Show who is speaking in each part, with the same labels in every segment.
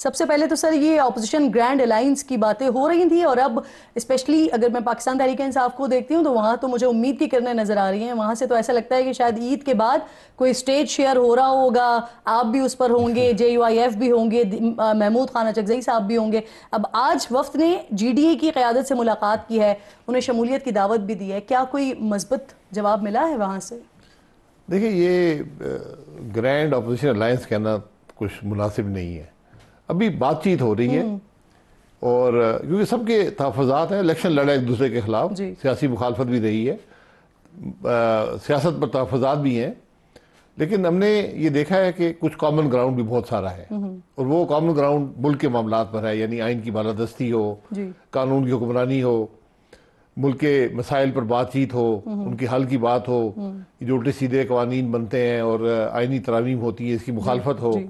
Speaker 1: सबसे पहले तो सर ये ऑपोजिशन ग्रैंड अलायंस की बातें हो रही थी, और अब स्पेशली अगर मैं पाकिस्तान तहरीक इंसाफ को देखती हूँ तो वहाँ तो मुझे उम्मीद की किरणें नजर आ रही हैं। वहाँ से तो ऐसा लगता है कि शायद ईद के बाद कोई स्टेज शेयर हो रहा होगा, आप भी उस पर होंगे, JUIF भी होंगे, महमूद खान अचकजई साहब भी होंगे। अब आज वफ्द ने GDA की क़यादत से मुलाकात की है, उन्हें शमूलियत की दावत भी दी है, क्या कोई मजबूत जवाब मिला है वहाँ से?
Speaker 2: देखिए, ये ग्रैंड अपोजिशन अलायंस कहना कुछ मुनासिब नहीं है। अभी बातचीत हो रही है, और क्योंकि सबके तहफ़्फ़ुज़ात हैं, इलेक्शन लड़ा एक दूसरे के खिलाफ, सियासी मुखालफत भी रही है, सियासत पर तहफ़्फ़ुज़ात भी हैं, लेकिन हमने ये देखा है कि कुछ कॉमन ग्राउंड भी बहुत सारा है, और वो कॉमन ग्राउंड मुल्क के मामलात पर है, यानी आइन की बालादस्ती हो, कानून की हुक्मरानी हो, मुल्क के मसाइल पर बातचीत हो, उनके हल की बात हो, जो उल्टे सीधे कवानीन बनते हैं और आइनी तरामीम होती है, इसकी मुखालफत हो,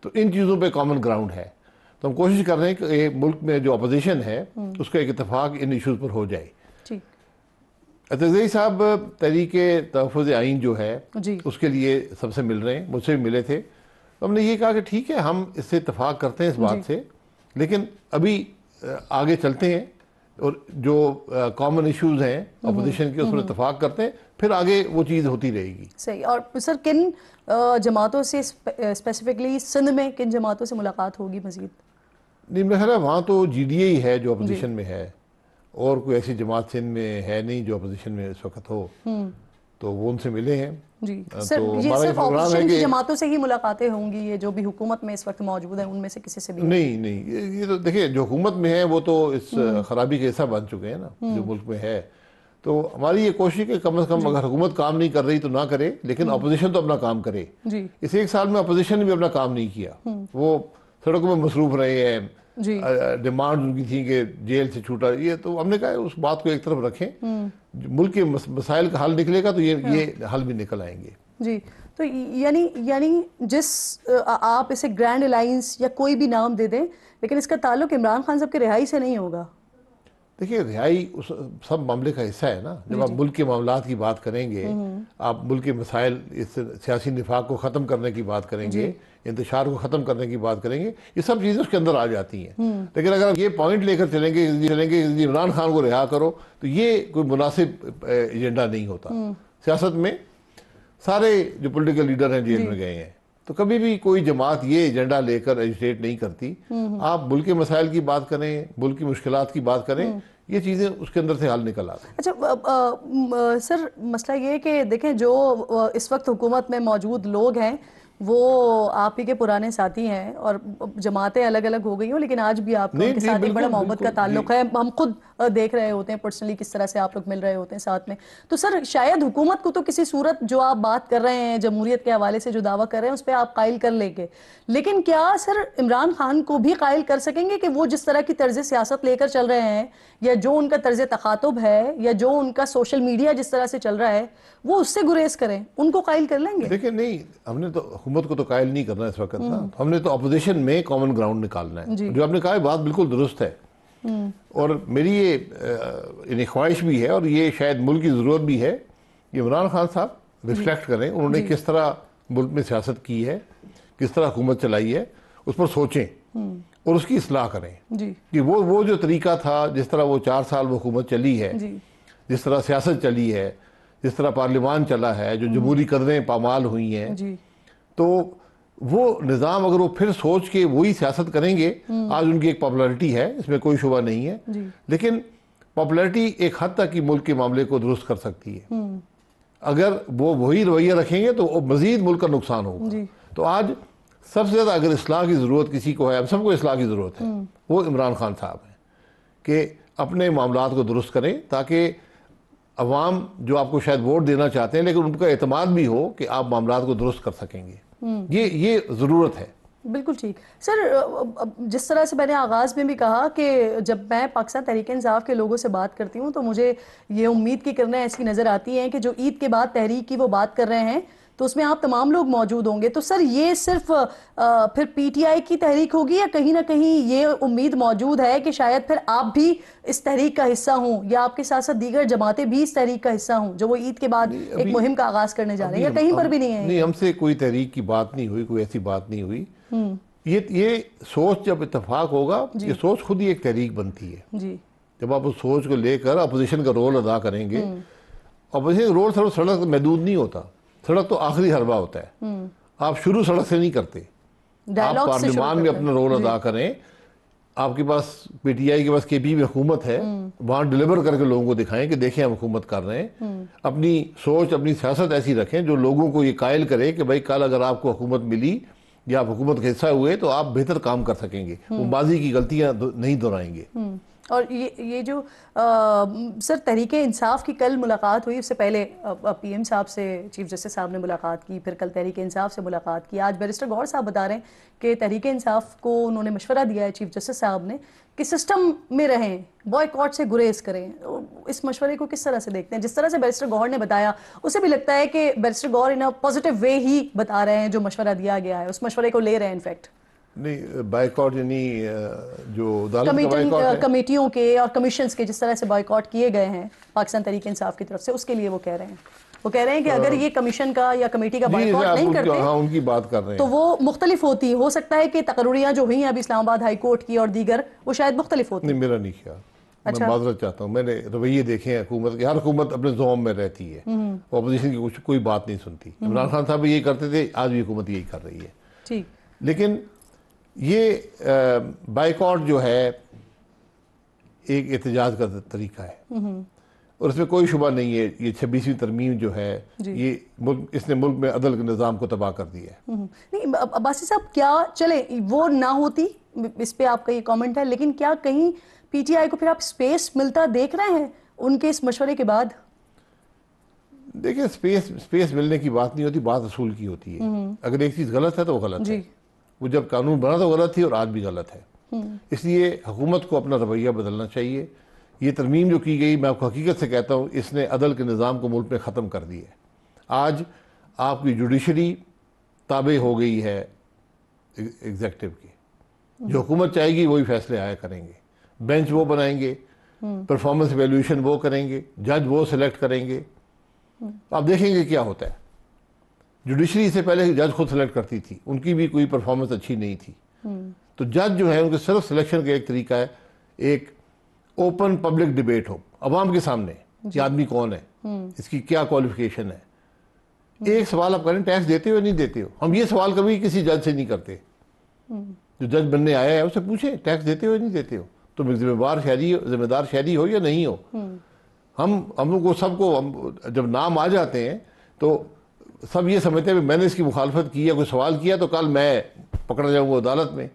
Speaker 2: तो इन चीज़ों पे कॉमन ग्राउंड है। तो हम कोशिश कर रहे हैं कि मुल्क में जो अपोजिशन है उसका एक इत्तेफाक इन इशूज़ पर हो जाए। अचकजई साहब तहरीक तहफ़्फ़ुज़ आइन जो है उसके लिए सबसे मिल रहे हैं, मुझसे भी मिले थे, तो हमने ये कहा कि ठीक है, हम इससे इत्तेफाक करते हैं इस बात से, लेकिन अभी आगे चलते हैं और जो कॉमन इश्यूज़ हैं अपोजिशन के उस पर इत्तेफाक करते हैं, फिर आगे वो चीज़ होती रहेगी।
Speaker 1: सही। और सर किन जमातों से स्पेसिफिकली सिंध में किन जमातों से मुलाकात होगी मजीद?
Speaker 2: नहीं, मेरा ख्याल है वहाँ तो GDA ही है जो अपोजिशन में है, और कोई ऐसी जमात सिंध में है नहीं जो अपोजिशन में इस वक्त हो, तो वो उनसे मिले हैं
Speaker 1: जी। सर तो ये सिर्फ अपोजिशन की जमातों से ही मुलाकातें होंगी, ये जो भी हुकूमत में इस वक्त मौजूद है उनमें से किसी से भी?
Speaker 2: नहीं, ये तो देखिए, जो हुकूमत में है वो तो इस खराबी का हिस्सा बन चुके हैं ना, जो मुल्क में है। तो हमारी ये कोशिश है कम से कम अगर हुकूमत काम नहीं कर रही तो ना करे, लेकिन अपोजिशन तो अपना काम करे। इस एक साल में अपोजिशन ने भी अपना काम नहीं किया, वो सड़कों में मसरूफ रहे हैं, डिमांड उनकी थी कि जेल से छूटा, ये तो हमने कहा उस बात को एक तरफ रखें, मुल्क के मसाइल का हल निकलेगा तो ये हल भी निकल आएंगे। जी,
Speaker 1: तो यानी जिस आप इसे ग्रैंड अलायंस या कोई भी नाम दे दें, लेकिन इसका ताल्लुक इमरान खान साहब की रिहाई से नहीं होगा।
Speaker 2: देखिए, रिहाई उस सब मामले का हिस्सा है ना। जब आप मुल्क के मामलात की बात करेंगे, आप मुल्क के मसाइल, इस सियासी निफाक को ख़त्म करने की बात करेंगे, इंतशार को ख़त्म करने की बात करेंगे, ये सब चीज़ें उसके अंदर आ जाती हैं। लेकिन अगर आप ये पॉइंट लेकर चलेंगे इमरान खान को रिहा करो, तो ये कोई मुनासिब एजेंडा नहीं होता। सियासत में सारे जो पॉलिटिकल लीडर हैं जेल में गए हैं, तो कभी भी कोई जमात ये एजेंडा लेकर एजिटेट नहीं करती। आप मुल्क के मसाइल की बात करें, मुल्क की मुश्किलात की बात करें, ये चीज़ें उसके अंदर से हल निकल आती हैं।
Speaker 1: अच्छा, सर मसला ये है कि देखें, जो इस वक्त हुकूमत में मौजूद लोग हैं वो आप ही के पुराने साथी हैं, और जमातें अलग अलग हो गई हो, लेकिन आज भी आपका उनके साथ एक बड़ा मोहब्बत का ताल्लुक है। हम खुद देख रहे होते हैं पर्सनली किस तरह से आप लोग मिल रहे होते हैं साथ में। तो सर शायद हुकूमत को तो किसी सूरत जो आप बात कर रहे हैं जमहूरियत के हवाले से जो दावा कर रहे हैं उस पर आप कायल कर लेंगे, लेकिन क्या सर इमरान खान को भी कायल कर सकेंगे कि वो जिस तरह की तर्ज सियासत लेकर चल रहे हैं, या जो उनका तर्ज तखातुब है, या जो उनका सोशल मीडिया जिस तरह से चल रहा है, वो उससे गुरेज करें, उनको कायल कर लेंगे?
Speaker 2: देखिए, नहीं, हमने तो हुकूमत को तो कायल नहीं करना इस वक्त ना, हमने तो अपोजिशन में कॉमन ग्राउंड निकालना है। जो आपने कहा बात बिल्कुल दुरुस्त है, और मेरी ये ख्वाहिश भी है, और ये शायद मुल्क की ज़रूरत भी है कि इमरान खान साहब रिफ्लेक्ट करें, उन्होंने किस तरह मुल्क में सियासत की है, किस तरह हुकूमत चलाई है, उस पर सोचें और उसकी इस्लाह करें कि वो जो तरीका था, जिस तरह वो 4 साल वो हुकूमत चली है, जिस तरह सियासत चली है, जिस तरह पार्लियामान चला है, जो जमहूरी कदरें पामाल हुई हैं, तो वो निज़ाम अगर वो फिर सोच के वही सियासत करेंगे, आज उनकी एक पॉपुलैरिटी है, इसमें कोई शुबा नहीं है, लेकिन पॉपुलैरिटी एक हद तक ही मुल्क के मामले को दुरुस्त कर सकती है। अगर वो वही रवैया रखेंगे तो मजीद मुल्क का नुकसान होगा। तो आज सबसे ज़्यादा अगर इस्लाह की ज़रूरत किसी को है, हम सबको इस्लाह की ज़रूरत है, वो इमरान खान साहब हैं कि अपने मामलात को दुरुस्त करें, ताकि अवाम जो आपको शायद वोट देना चाहते हैं, लेकिन उनका एतमाद भी हो कि आप मामलात को दुरुस्त कर सकेंगे। ये ज़रूरत है।
Speaker 1: बिल्कुल ठीक। सर जिस तरह से मैंने आगाज़ में भी कहा कि जब मैं पाकिस्तान तहरीक इंसाफ के लोगों से बात करती हूँ तो मुझे ये उम्मीद की किरणें ऐसी नज़र आती हैं कि जो ईद के बाद तहरीक की वो बात कर रहे हैं तो उसमें आप तमाम लोग मौजूद होंगे। तो सर ये सिर्फ फिर PTI की तहरीक होगी, या कहीं ना कहीं ये उम्मीद मौजूद है कि शायद फिर आप भी इस तहरीक का हिस्सा हों, या आपके साथ साथ दीगर जमातें भी इस तहरीक का हिस्सा हों जो वो ईद के बाद एक मुहिम का आगाज़ करने जा रहे हैं, या कहीं पर भी नहीं है?
Speaker 2: नहीं, हमसे कोई तहरीक की बात नहीं हुई, कोई ऐसी बात नहीं हुई। ये सोच जब इत्तेफाक होगा, ये सोच खुद ही एक तहरीक बनती है
Speaker 1: जी।
Speaker 2: जब आप उस सोच को लेकर अपोजिशन का रोल अदा करेंगे। अपोजिशन का रोल सिर्फ सड़क महदूद नहीं होता, सड़क तो आखिरी हरबा होता है। आप शुरू सड़क से नहीं करते, आप पार्लियामान में अपना रोल अदा करें। आपके पास पीटीआई के पास केपी में हुकूमत है, वहाँ डिलीवर करके लोगों को दिखाएं कि देखें हम हुकूमत कर रहे हैं। अपनी सोच, अपनी सियासत ऐसी रखें जो लोगों को ये कायल करे कि भाई कल अगर आपको हुकूमत मिली या आप हुकूमत का हिस्सा हुए तो आप बेहतर काम कर सकेंगे, वो माजी की गलतियां नहीं दोहराएंगे।
Speaker 1: और ये जो सर तहरीके इंसाफ की कल मुलाकात हुई, उससे पहले पीएम साहब से चीफ जस्टिस साहब ने मुलाकात की, फिर कल तहरीके इंसाफ से मुलाकात की। आज बैरिस्टर गौहर साहब बता रहे हैं कि तहरीके इंसाफ को उन्होंने मशवरा दिया है चीफ जस्टिस साहब ने कि सिस्टम में रहें, बॉयकॉट से गुरेज करें। इस मशवरे को किस तरह से देखते हैं? जिस तरह से बैरिस्टर गौहर ने बताया उसे भी लगता है कि barrister Gauhar in a positive way ही बता रहे हैं, जो मशवरा दिया गया है उस मशवरे को ले रहे हैं इनफैक्ट।
Speaker 2: नहीं, बाइकआउट यानी जो
Speaker 1: कमेटियों के और कमीशंस के जिस तरह से बाइकआउट किए गए हैं पाकिस्तान तहरीक इंसाफ की तरफ से, उसके लिए वो कह रहे हैं। वो कह रहे हैं कि अगर ये कमीशन का या कमेटी का बाइकआउट नहीं करते,
Speaker 2: हाँ, उनकी बात कर रहे हैं,
Speaker 1: तो वो मुख्तलिफ होती। हो सकता है कि तकरीरियां जो हुई हैं अभी इस्लामाबाद हाई कोर्ट की और दीगर, वो शायद मुख्तलिफ होती।
Speaker 2: नहीं, मेरा नहीं ख्याल। अच्छा। मैं माजरत चाहता हूँ, मैंने रवैये देखे हैं हुकूमत के। हर हुकूमत अपने जोम में रहती है, अपोजिशन की कोई बात नहीं सुनती। इमरान खान साहब यही करते थे, आज भी हुकूमत यही कर रही है।
Speaker 1: ठीक।
Speaker 2: लेकिन ये बाइकआउट जो है एक एहतजाज का तरीका है और इसमें कोई शुबा नहीं है। ये 26वीं तरमीम जो है, ये मुल्क, इसने मुल्क में अदल के निज़ाम को तबाह कर दिया है।
Speaker 1: नहीं अब्बासी साहब, क्या चले वो ना होती, इस पे आपका ये कमेंट है, लेकिन क्या कहीं पीटीआई को फिर आप स्पेस मिलता देख रहे हैं उनके इस मशवरे के बाद?
Speaker 2: देखिए, स्पेस मिलने की बात नहीं होती, बात असूल की होती है। अगर एक चीज़ गलत है तो वो गलत है। वो जब कानून बना तो गलत थी और आज भी गलत है। इसलिए हुकूमत को अपना रवैया बदलना चाहिए। ये तरमीम जो की गई, मैं आपको हकीकत से कहता हूँ, इसने अदल के निज़ाम को मुल्क में ख़त्म कर दिया है। आज आपकी जुडिशरी ताबे हो गई है एग्जेक्टिव की। जो हुकूमत चाहेगी वही फैसले आया करेंगे, बेंच वो बनाएंगे, परफॉर्मेंस वैल्यूएशन वो करेंगे, जज वो सिलेक्ट करेंगे। आप देखेंगे क्या होता है। जुडिशरी से पहले जज खुद सेलेक्ट करती थी, उनकी भी कोई परफॉर्मेंस अच्छी नहीं थी। तो जज जो है उनके सिर्फ सिलेक्शन का एक तरीका है, एक ओपन पब्लिक डिबेट हो अवाम के सामने कि आदमी कौन है, इसकी क्या क्वालिफिकेशन है। एक सवाल आप करें, टैक्स देते हो नहीं देते हो? हम ये सवाल कभी किसी जज से नहीं करते। जो जज बनने आया है उससे पूछे टैक्स देते हो नहीं देते हो, तुम जिम्मेदार शहरी हो या नहीं हो। हम लोग को सबको जब नाम आ जाते हैं तो सब ये समझते हैं मैंने इसकी मुखालफत की या कोई सवाल किया तो कल मैं पकड़ा जाऊंगा अदालत में।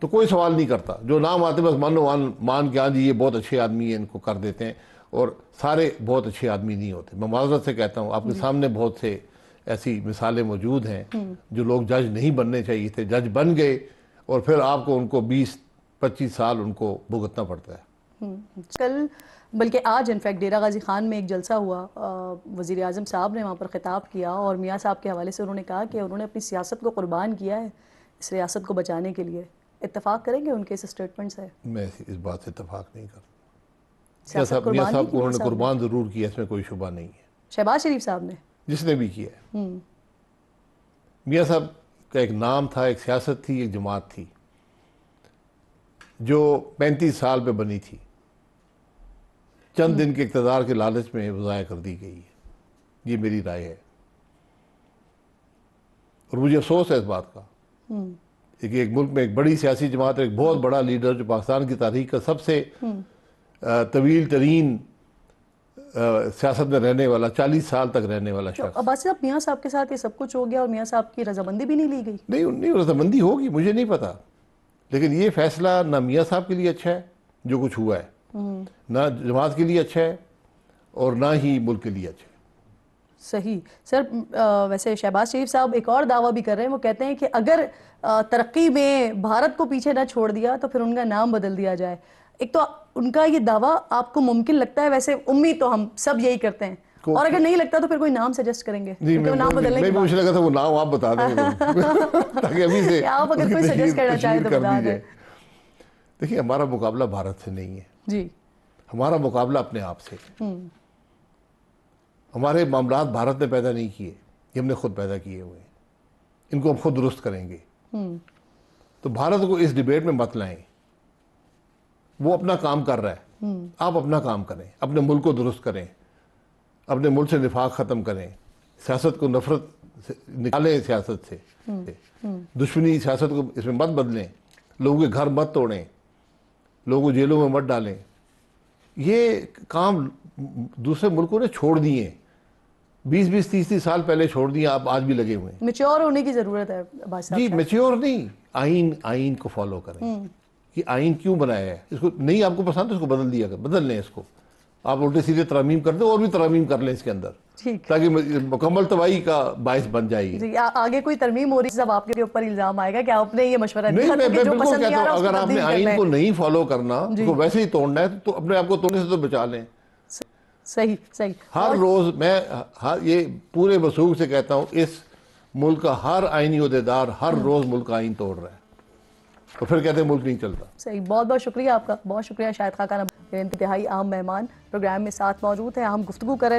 Speaker 2: तो कोई सवाल नहीं करता, जो नाम आते बस मान के हाँ जी ये बहुत अच्छे आदमी है, इनको कर देते हैं। और सारे बहुत अच्छे आदमी नहीं होते। मैं माजरत से कहता हूँ, आपके सामने बहुत से ऐसी मिसालें मौजूद हैं जो लोग जज नहीं बनने चाहिए थे, जज बन गए और फिर आपको उनको 20-25 साल उनको भुगतना पड़ता है।
Speaker 1: कल बल्कि आज इनफैक्ट डेरा गाजी खान में एक जलसा हुआ, वज़ीर आज़म साहब ने वहाँ पर ख़िताब किया और मियाँ साहब के हवाले से उन्होंने कहा कि उन्होंने अपनी सियासत को कुर्बान किया है इस रियासत को बचाने के लिए। इत्तेफाक करेंगे उनके इस स्टेटमेंट से?
Speaker 2: मैं इस बात से इत्तेफाक नहीं करता। मियाँ साहब को उन्होंने कुर्बान ज़रूर किया, इसमें कोई शुबा नहीं है।
Speaker 1: शहबाज शरीफ साहब ने, जिसने
Speaker 2: भी किया है। मियाँ साहब का एक नाम था, एक सियासत थी, एक जमात थी जो 35 साल पे बनी थी। चंद दिन के इक़्तिदार के लालच में वो ज़ाया कर दी गई है, ये मेरी राय है। और मुझे अफसोस है इस बात का कि एक मुल्क में एक बड़ी सियासी जमात, एक बहुत बड़ा लीडर जो पाकिस्तान की तारीख का सबसे तवील तरीन सियासत में रहने वाला, 40 साल तक रहने वाला शख्स।
Speaker 1: अब्बासी साहब, मियाँ साहब के साथ ये सब कुछ हो गया और मियाँ साहब की रजामंदी भी नहीं ली गई?
Speaker 2: नहीं रजामंदी होगी, मुझे नहीं पता, लेकिन ये फैसला ना मियाँ साहब के लिए अच्छा है जो कुछ हुआ है, ना जमात के लिए अच्छा है और ना ही मुल्क के लिए अच्छा है।
Speaker 1: सही सर। वैसे शहबाज शरीफ साहब एक और दावा भी कर रहे हैं, वो कहते हैं कि अगर तरक्की में भारत को पीछे ना छोड़ दिया तो फिर उनका नाम बदल दिया जाए। एक तो उनका ये दावा आपको मुमकिन लगता है? वैसे उम्मीद तो हम सब यही करते हैं, और अगर नहीं लगता तो फिर कोई नाम सजेस्ट करेंगे? नाम बदलने की
Speaker 2: मुझे लगा था वो नाम आप बता देंगे ताकि अभी से
Speaker 1: आप अगर कोई सजेस्ट करना चाहे तो बता दें।
Speaker 2: देखिए, हमारा मुकाबला भारत से नहीं है
Speaker 1: जी,
Speaker 2: हमारा मुकाबला अपने आप से। हमारे मामलात भारत ने पैदा नहीं किए, ये हमने खुद पैदा किए हुए हैं। इनको हम खुद दुरुस्त करेंगे। तो भारत को इस डिबेट में मत लाएं। वो अपना काम कर रहा है, आप अपना काम करें, अपने मुल्क को दुरुस्त करें, अपने मुल्क से निफाक ख़त्म करें, सियासत को नफरत से निकालें, सियासत से दुश्मनी सियासत को इसमें मत बदलें, लोगों के घर मत तोड़ें, लोगों को जेलों में मत डालें। ये काम दूसरे मुल्कों ने छोड़ दिए, 20-20, 30-30 साल पहले छोड़ दिए, आप आज भी लगे हुए हैं।
Speaker 1: मैच्योर होने की जरूरत है
Speaker 2: जी, मैच्योर नहीं, आइन को फॉलो करें। ये आइन क्यों बनाया है, इसको नहीं आपको पसंद तो इसको बदल दिया, बदल लें इसको। आप उल्टे सीधे तरमीम कर दो और भी तरमीम कर लें इसके अंदर, ताकि मुकम्मल तबाही का बायस बन जाएगी।
Speaker 1: आगे कोई तरमीम हो रही है, जब आपके ऊपर इल्जाम आएगा कि आपने ये मशवरा
Speaker 2: नहीं, मैं बिल्कुल कहता हूँ, अगर आपने आइन को नहीं फॉलो करना, उसको वैसे ही तोड़ना है, तो अपने आप को तोड़ने से तो बचा लें।
Speaker 1: सही सही।
Speaker 2: हर रोज मैं ये पूरे वसूख से कहता हूँ, इस मुल्क का हर आईनी ओहदेदार हर रोज मुल्क का आइन तोड़ रहा है, तो फिर कहते हैं मुल्क नहीं चलता।
Speaker 1: सही, बहुत बहुत शुक्रिया आपका, बहुत शुक्रिया शाहिद खाकान, इंतहाई अहम मेहमान प्रोग्राम में साथ मौजूद हैं। हम गुफ्तगू कर रहे थे